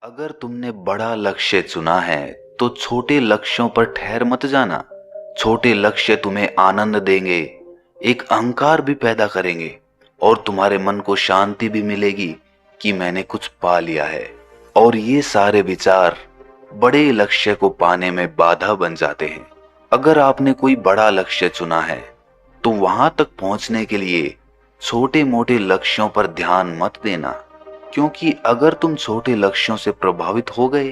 अगर तुमने बड़ा लक्ष्य चुना है तो छोटे लक्ष्यों पर ठहर मत जाना। छोटे लक्ष्य तुम्हें आनंद देंगे, एक अहंकार भी पैदा करेंगे और तुम्हारे मन को शांति भी मिलेगी कि मैंने कुछ पा लिया है। और ये सारे विचार बड़े लक्ष्य को पाने में बाधा बन जाते हैं। अगर आपने कोई बड़ा लक्ष्य चुना है तो वहां तक पहुंचने के लिए छोटे मोटे लक्ष्यों पर ध्यान मत देना, क्योंकि अगर तुम छोटे लक्ष्यों से प्रभावित हो गए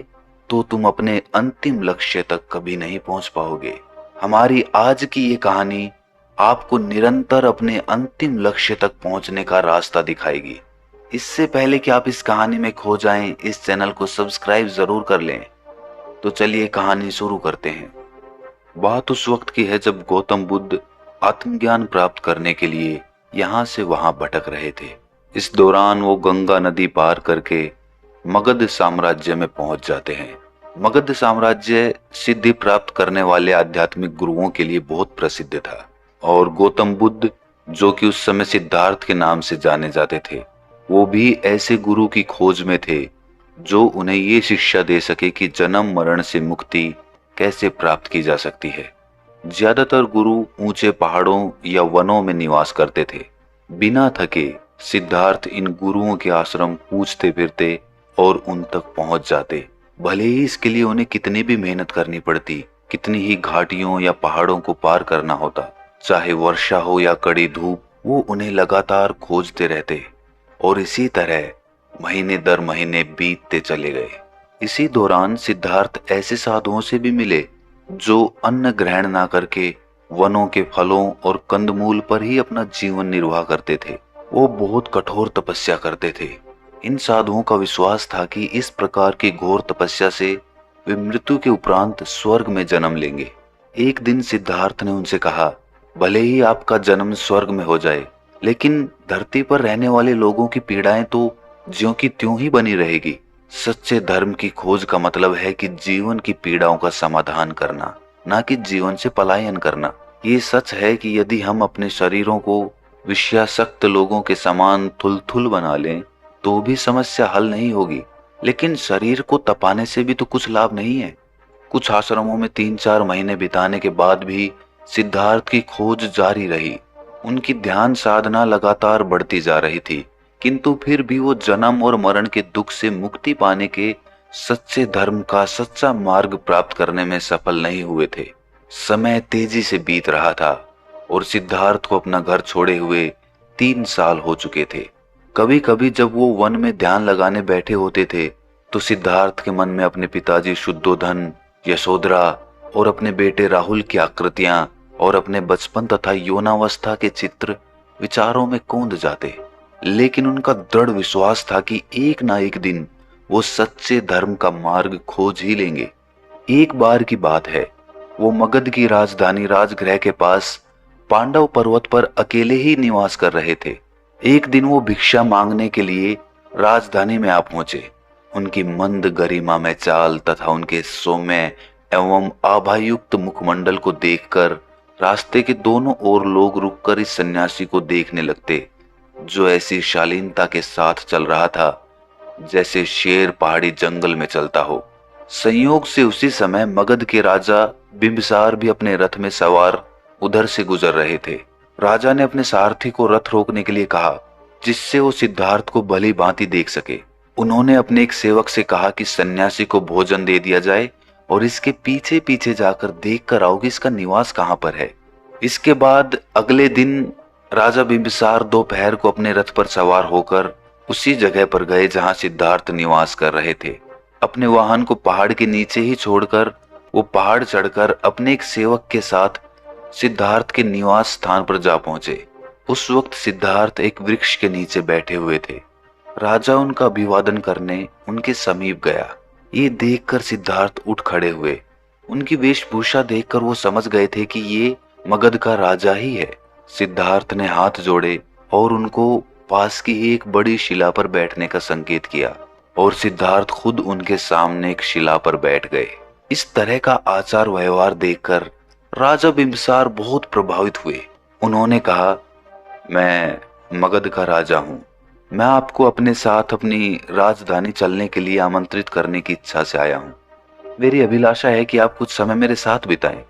तो तुम अपने अंतिम लक्ष्य तक कभी नहीं पहुंच पाओगे। हमारी आज की ये कहानी आपको निरंतर अपने अंतिम लक्ष्य तक पहुंचने का रास्ता दिखाएगी। इससे पहले कि आप इस कहानी में खो जाएं, इस चैनल को सब्सक्राइब जरूर कर लें। तो चलिए कहानी शुरू करते हैं। बात उस वक्त की है जब गौतम बुद्ध आत्मज्ञान प्राप्त करने के लिए यहाँ से वहां भटक रहे थे। इस दौरान वो गंगा नदी पार करके मगध साम्राज्य में पहुंच जाते हैं। मगध साम्राज्य सिद्धि प्राप्त करने वाले आध्यात्मिक गुरुओं के लिए बहुत प्रसिद्ध था और गौतम बुद्ध, जो कि उस समय सिद्धार्थ के नाम से जाने जाते थे, वो भी ऐसे गुरु की खोज में थे जो उन्हें ये शिक्षा दे सके कि जन्म मरण से मुक्ति कैसे प्राप्त की जा सकती है। ज्यादातर गुरु ऊंचे पहाड़ों या वनों में निवास करते थे। बिना थके सिद्धार्थ इन गुरुओं के आश्रम पूछते फिरते और उन तक पहुंच जाते, भले ही इसके लिए उन्हें कितनी भी मेहनत करनी पड़ती, कितनी ही घाटियों या पहाड़ों को पार करना होता, चाहे वर्षा हो या कड़ी धूप, वो उन्हें लगातार खोजते रहते। और इसी तरह महीने दर महीने बीतते चले गए। इसी दौरान सिद्धार्थ ऐसे साधुओं से भी मिले जो अन्न ग्रहण ना करके वनों के फलों और कंदमूल पर ही अपना जीवन निर्वाह करते थे। वो बहुत कठोर तपस्या करते थे। इन साधुओं का विश्वास था कि इस प्रकार की घोर तपस्या से वे मृत्यु के उपरांत स्वर्ग में जन्म लेंगे। एक दिन सिद्धार्थ ने उनसे कहा, भले ही आपका जन्म स्वर्ग में हो जाए, लेकिन धरती पर रहने वाले लोगों की पीड़ाएं तो ज्यों की त्यों ही बनी रहेगी। सच्चे धर्म की खोज का मतलब है कि जीवन की पीड़ाओं का समाधान करना, ना कि जीवन से पलायन करना। ये सच है कि यदि हम अपने शरीरों को विषयासक्त लोगों के समान थुलथुल बना लें तो भी समस्या हल नहीं होगी, लेकिन शरीर को तपाने से भी तो कुछ लाभ नहीं है। कुछ आश्रमों में 3-4 महीने बिताने के बाद भी सिद्धार्थ की खोज जारी रही। उनकी ध्यान साधना लगातार बढ़ती जा रही थी, किंतु फिर भी वो जन्म और मरण के दुख से मुक्ति पाने के सच्चे धर्म का सच्चा मार्ग प्राप्त करने में सफल नहीं हुए थे। समय तेजी से बीत रहा था और सिद्धार्थ को अपना घर छोड़े हुए 3 साल हो चुके थे। कभी कभी जब वो वन में ध्यान लगाने बैठे होते थे तो सिद्धार्थ के मन में अपने पिताजी शुद्धोधन, यशोधरा और अपने बेटे राहुल की आकृतियां और अपने बचपन तथा यौनावस्था के चित्र विचारों में कौंध जाते। लेकिन उनका दृढ़ विश्वास था कि एक ना एक दिन वो सच्चे धर्म का मार्ग खोज ही लेंगे। एक बार की बात है, वो मगध की राजधानी राजगृह के पास पांडव पर्वत पर अकेले ही निवास कर रहे थे। एक दिन वो भिक्षा मांगने के लिए राजधानी में आ पहुंचे। उनकी मंद गरिमा में चाल तथा उनके सौम्य एवं आभायुक्त मुखमंडल को देखकर रास्ते के दोनों ओर लोग रुककर इस सन्यासी को देखने लगते, जो ऐसी शालीनता के साथ चल रहा था जैसे शेर पहाड़ी जंगल में चलता हो। संयोग से उसी समय मगध के राजा बिंबिसार भी अपने रथ में सवार उधर से गुजर रहे थे। राजा ने अपने सारथी को रथ रोकने के लिए कहा, जिससे वो सिद्धार्थ को भली भांति देख सके। उन्होंने अपने एक सेवक से कहा कि सन्यासी को भोजन दे दिया जाए और इसके पीछे पीछे जाकर देख कर आओ कि इसका निवास कहाँ पर है। इसके बाद अगले दिन राजा बिंबिसार दोपहर को अपने रथ पर सवार होकर उसी जगह पर गए जहां सिद्धार्थ निवास कर रहे थे। अपने वाहन को पहाड़ के नीचे ही छोड़कर वो पहाड़ चढ़कर अपने एक सेवक के साथ सिद्धार्थ के निवास स्थान पर जा पहुंचे। उस वक्त सिद्धार्थ एक वृक्ष के नीचे बैठे हुए थे। राजा उनका अभिवादन करने उनके समीप गया। ये देखकर सिद्धार्थ उठ खड़े हुए। उनकी वेशभूषा देखकर वो समझ गए थे कि ये मगध का राजा ही है। सिद्धार्थ ने हाथ जोड़े और उनको पास की ही एक बड़ी शिला पर बैठने का संकेत किया और सिद्धार्थ खुद उनके सामने एक शिला पर बैठ गए। इस तरह का आचार व्यवहार देखकर राजा बिंबिसार बहुत प्रभावित हुए। उन्होंने कहा, मैं मगध का राजा हूँ मैं आपको अपने साथ अपनी राजधानी चलने के लिए आमंत्रित करने की इच्छा से आया हूँ। मेरी अभिलाषा है कि आप कुछ समय मेरे साथ बिताएं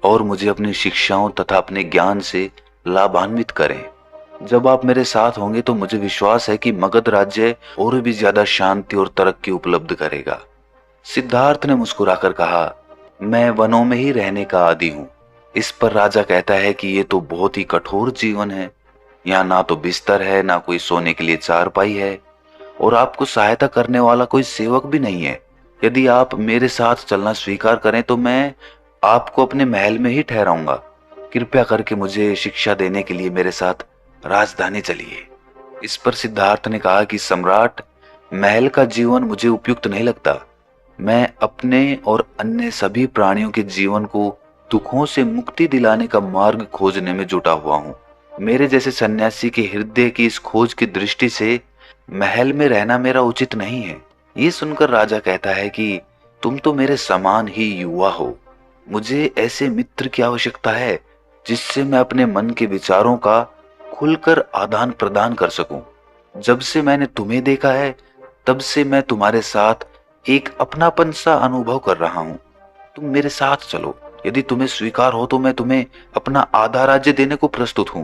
और मुझे अपनी शिक्षाओं तथा अपने ज्ञान से लाभान्वित करें। जब आप मेरे साथ होंगे तो मुझे विश्वास है कि मगध राज्य और भी ज्यादा शांति और तरक्की उपलब्ध करेगा। सिद्धार्थ ने मुस्कुराकर कहा, मैं वनों में ही रहने का आदी हूँ। इस पर राजा कहता है कि ये तो बहुत ही कठोर जीवन है। यहाँ ना तो बिस्तर है, ना कोई सोने के लिए चारपाई है, और आपको सहायता करने वाला कोई सेवक भी नहीं है। यदि आप मेरे साथ चलना स्वीकार करें तो मैं आपको अपने महल में ही ठहराऊंगा। कृपया करके मुझे शिक्षा देने के लिए मेरे साथ राजधानी चलिए। इस पर सिद्धार्थ ने कहा कि सम्राट, महल का जीवन मुझे उपयुक्त नहीं लगता। मैं अपने और अन्य सभी प्राणियों के जीवन को दुखों से मुक्ति दिलाने का मार्ग खोजने में जुटा हुआ हूँ। मेरे जैसे सन्यासी के हृदय की इस खोज की दृष्टि से महल में रहना मेरा उचित नहीं है। ये सुनकर राजा कहता है कि तुम तो मेरे समान ही युवा हो। मुझे ऐसे मित्र की आवश्यकता है जिससे मैं अपने मन के विचारों का खुलकर आदान प्रदान कर सकूं। जब से मैंने तुम्हें देखा है तब से मैं तुम्हारे साथ एक अपनापन सा अनुभव कर रहा हूं। तुम मेरे साथ चलो। यदि तुम्हें स्वीकार हो तो मैं तुम्हें अपना आधा राज्य देने को प्रस्तुत हूं।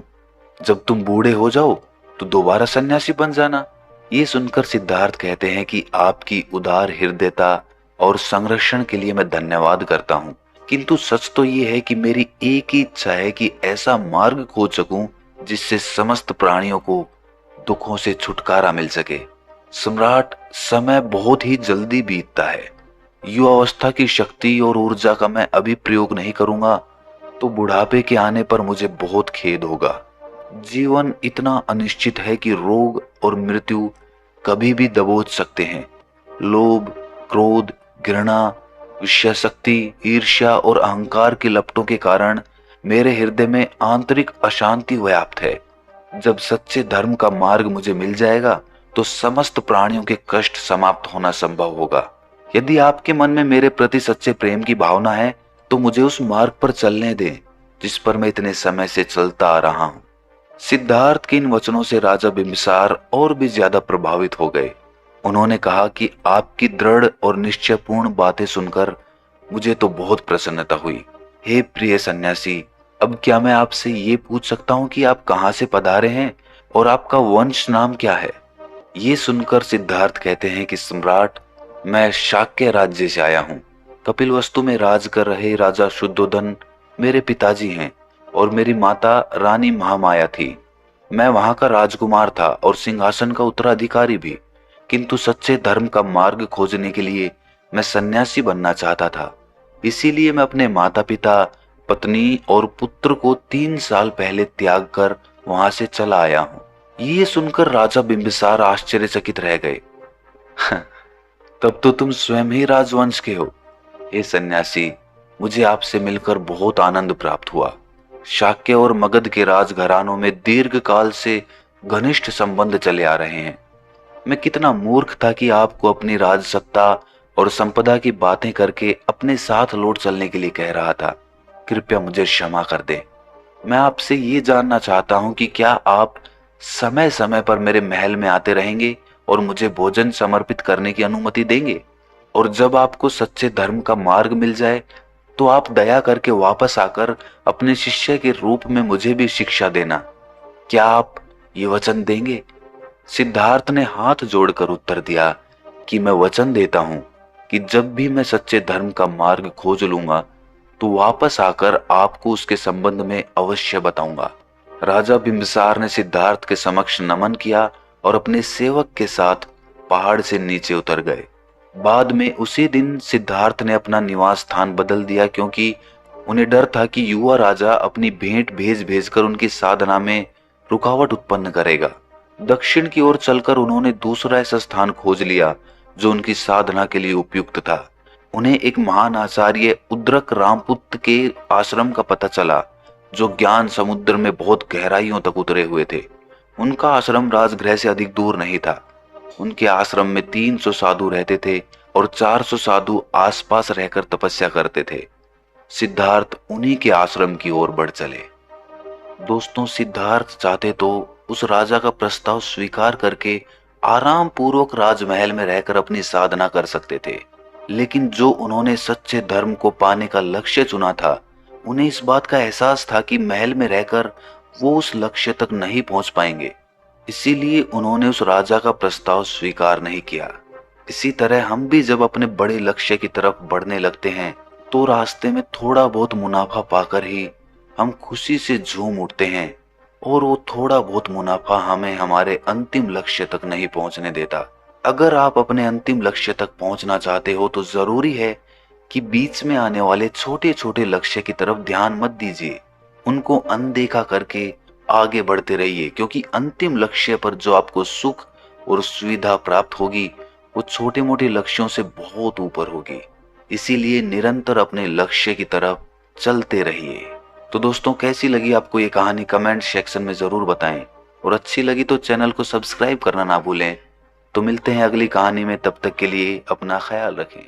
जब तुम बूढ़े हो जाओ तो दोबारा सन्यासी बन जाना। ये सुनकर सिद्धार्थ कहते हैं कि आपकी उदार हृदयता और संरक्षण के लिए मैं धन्यवाद करता हूँ, किंतु सच तो ये है कि मेरी एक ही इच्छा है कि ऐसा मार्ग खोज सकूं जिससे समस्त प्राणियों को दुखों से छुटकारा मिल सके। सम्राट, समय बहुत ही जल्दी बीतता है। युवावस्था की शक्ति और ऊर्जा का मैं अभी प्रयोग नहीं करूंगा तो बुढ़ापे के आने पर मुझे बहुत खेद होगा। जीवन इतना अनिश्चित है कि रोग और मृत्यु कभी भी दबोच सकते हैं। लोभ, क्रोध, घृणा, विषय शक्ति, ईर्ष्या और अहंकार की लपटों के कारण मेरे हृदय में आंतरिक अशांति व्याप्त है। जब सच्चे धर्म का मार्ग मुझे मिल जाएगा तो समस्त प्राणियों के कष्ट समाप्त होना संभव होगा। यदि आपके मन में मेरे प्रति सच्चे प्रेम की भावना है तो मुझे उस मार्ग पर चलने दें जिस पर मैं इतने समय से चलता आ रहा हूँ। सिद्धार्थ के इन वचनों से राजा बिंबिसार और भी ज्यादा प्रभावित हो गए। उन्होंने कहा कि आपकी दृढ़ और निश्चयपूर्ण बातें सुनकर मुझे तो बहुत प्रसन्नता हुई। हे प्रिय सन्यासी, अब क्या मैं आपसे ये पूछ सकता हूँ कि आप कहाँ से पधारे हैं और आपका वंश नाम क्या है? ये सुनकर सिद्धार्थ कहते हैं कि सम्राट, मैं शाक्य राज्य से आया हूँ। कपिलवस्तु में राज कर रहे राजा शुद्धोधन मेरे पिताजी हैं और मेरी माता रानी महामाया थी। मैं वहां का राजकुमार था और सिंहासन का उत्तराधिकारी भी, किंतु सच्चे धर्म का मार्ग खोजने के लिए मैं सन्यासी बनना चाहता था। इसीलिए मैं अपने माता पिता, पत्नी और पुत्र को 3 साल पहले त्याग कर वहां से चला आया हूँ। ये सुनकर राजा बिंबिसार आश्चर्यचकित रह गए। तब तो तुम स्वयं ही राजवंश के हो। हे सन्यासी, मुझे आपसे मिलकर बहुत आनंद प्राप्त हुआ। शाक्य और मगध के राजघरानों में दीर्घ काल से घनिष्ठ संबंध चले आ रहे हैं। मैं कितना मूर्ख था कि आपको अपनी राजसत्ता और संपदा की बातें करके अपने साथ लौट चलने के लिए कह रहा था। कृपया मुझे क्षमा कर दें। मैं आपसे ये जानना चाहता हूँ कि क्या आप समय समय पर मेरे महल में आते रहेंगे और मुझे भोजन समर्पित करने की अनुमति देंगे? और जब आपको सच्चे धर्म का मार्ग मिल जाए तो आप दया करके वापस आकर अपने शिष्य के रूप में मुझे भी शिक्षा देना। क्या आप ये वचन देंगे? सिद्धार्थ ने हाथ जोड़कर उत्तर दिया कि मैं वचन देता हूँ कि जब भी मैं सच्चे धर्म का मार्ग खोज लूंगा तो वापस आकर आपको उसके संबंध में अवश्य बताऊंगा। राजा बिंबिसार ने सिद्धार्थ के समक्ष नमन किया और अपने सेवक के साथ पहाड़ से नीचे उतर गए। बाद में उसी दिन सिद्धार्थ ने अपना निवास स्थान बदल दिया, क्योंकि उन्हें डर था कि युवा राजा अपनी भेंट भेज भेजकर उनकी साधना में रुकावट उत्पन्न करेगा। दक्षिण की ओर चलकर उन्होंने दूसरा ऐसा स्थान खोज लिया जो उनकी साधना के लिए उपयुक्त था। उन्हें एक महान आचार्य उद्रक रामपुत्र के आश्रम का पता चला, जो ज्ञान समुद्र में बहुत गहराइयों तक उतरे हुए थे। उनका आश्रम राजगृह से अधिक दूर नहीं था। उनके आश्रम में 300 साधु रहते थे और 400 साधु आसपास रहकर तपस्या करते थे। सिद्धार्थ उन्हीं के आश्रम की ओर बढ़ चले। दोस्तों, सिद्धार्थ चाहते तो उस राजा का प्रस्ताव स्वीकार करके आराम पूर्वक राजमहल में रहकर अपनी साधना कर सकते थे। लेकिन जो उन्होंने सच्चे धर्म को पाने का लक्ष्य चुना था, उन्हें इस बात का एहसास था कि महल में रहकर वो उस लक्ष्य तक नहीं पहुंच पाएंगे। इसीलिए उन्होंने उस राजा का प्रस्ताव स्वीकार नहीं किया। इसी तरह हम भी जब अपने बड़े लक्ष्य की तरफ बढ़ने लगते हैं तो रास्ते में थोड़ा बहुत मुनाफा पाकर ही हम खुशी से झूम उठते हैं, और वो थोड़ा बहुत मुनाफा हमें हमारे अंतिम लक्ष्य तक नहीं पहुंचने देता। अगर आप अपने अंतिम लक्ष्य तक पहुंचना चाहते हो तो जरूरी है कि बीच में आने वाले छोटे छोटे लक्ष्य की तरफ ध्यान मत दीजिए, उनको अनदेखा करके आगे बढ़ते रहिए, क्योंकि अंतिम लक्ष्य पर जो आपको सुख और सुविधा प्राप्त होगी वो छोटे मोटे लक्ष्यों से बहुत ऊपर होगी। इसीलिए निरंतर अपने लक्ष्य की तरफ चलते रहिए। तो दोस्तों, कैसी लगी आपको ये कहानी कमेंट सेक्शन में जरूर बताएं, और अच्छी लगी तो चैनल को सब्सक्राइब करना ना भूलें। तो मिलते हैं अगली कहानी में, तब तक के लिए अपना ख्याल रखें।